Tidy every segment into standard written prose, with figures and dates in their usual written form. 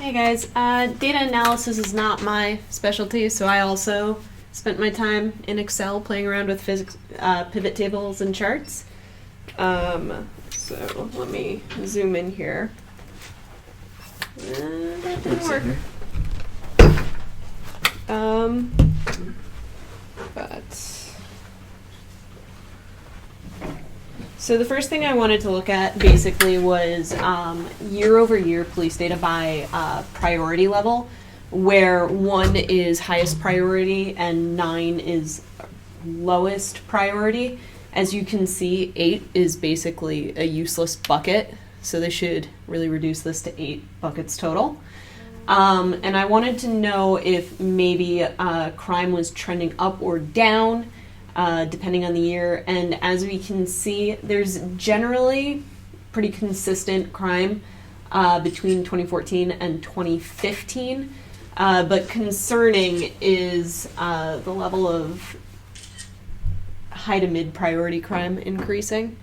Hey guys, data analysis is not my specialty, so I also spent my time in Excel playing around with physics, pivot tables and charts. So let me zoom in here. That didn't work. So the first thing I wanted to look at basically was year-over-year police data by priority level, where 1 is highest priority and 9 is lowest priority. As you can see, 8 is basically a useless bucket, so they should really reduce this to 8 buckets total. And I wanted to know if maybe crime was trending up or down, depending on the year. And as we can see, there's generally pretty consistent crime between 2014 and 2015. But concerning is the level of high to mid priority crime increasing.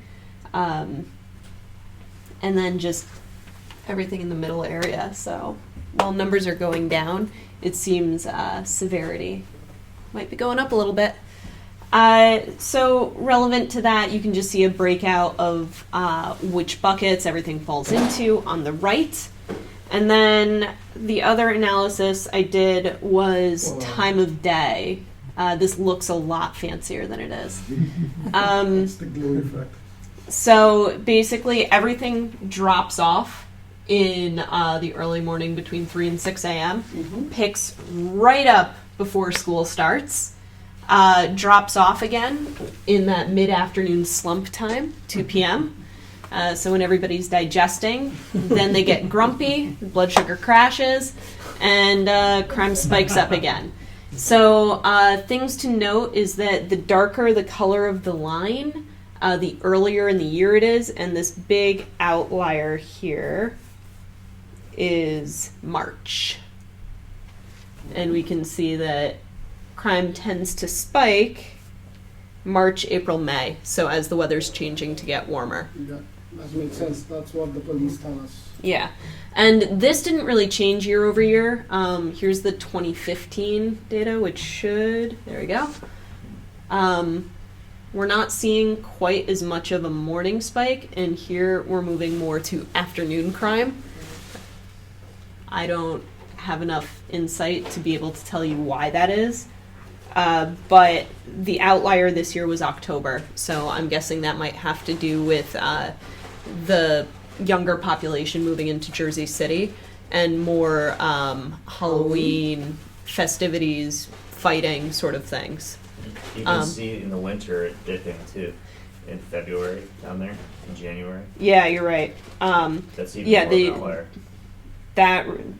And then just everything in the middle area. So while numbers are going down, it seems severity might be going up a little bit. So relevant to that, you can just see a breakout of which buckets everything falls into on the right. And then the other analysis I did was time of day. This looks a lot fancier than it is. That's the glow effect. So basically everything drops off in the early morning between 3 and 6 a.m., picks right up before school starts, drops off again in that mid-afternoon slump time, 2 p.m., so when everybody's digesting, then they get grumpy, blood sugar crashes, and crime spikes up again. So things to note is that the darker the color of the line, the earlier in the year it is, and this big outlier here is March. And we can see that crime tends to spike March, April, May, so as the weather's changing to get warmer. Yeah, that makes sense. That's what the police tell us. Yeah. And this didn't really change year over year. Here's the 2015 data, which should, there we go. We're not seeing quite as much of a morning spike, and here we're moving more to afternoon crime. I don't have enough insight to be able to tell you why that is. But the outlier this year was October, so I'm guessing that might have to do with the younger population moving into Jersey City and more Halloween festivities, fighting sort of things. You can see in the winter it dipping too, in February down there, in January. Yeah, you're right. That's even more of an outlier.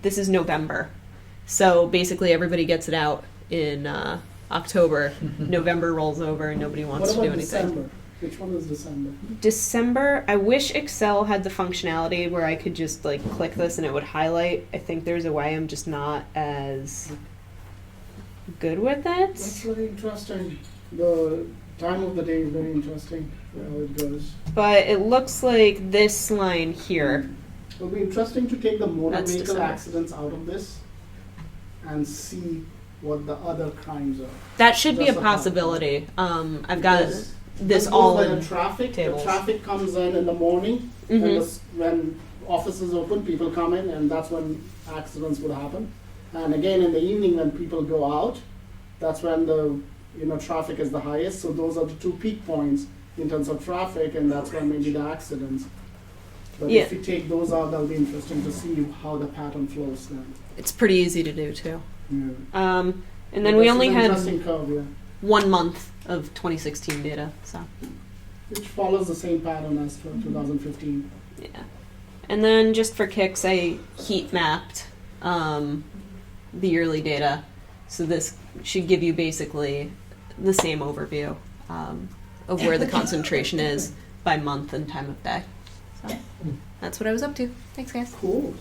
This is November, so basically everybody gets it out in October. November rolls over and nobody wants to do anything. December? Which one is December? December, I wish Excel had the functionality where I could just like click this and it would highlight. I think there's a way, I'm just not as good with it. That's very interesting. The time of the day is very interesting, how it goes. But it looks like this line here. It'll be interesting to take the motor That's vehicle December. accidents out of this and see what the other crimes are. That should be a That's a possibility. I've got Because this it goes all by in the traffic. tables. The traffic comes in the morning, and when offices open, people come in, and that's when accidents would happen. And again, in the evening, when people go out, that's when the traffic is the highest. So those are the 2 peak points in terms of traffic, and that's when maybe the accidents. But Yeah. if you take those out, that'll be interesting to see how the pattern flows then. It's pretty easy to do too. Yeah. And then we only had interesting curve, yeah, 1 month of 2016 data, so which follows the same pattern as for 2015. yeah. And then just for kicks, I heat mapped the yearly data, so this should give you basically the same overview of where the concentration is by month and time of day. So that's what I was up to. Thanks, guys. Cool.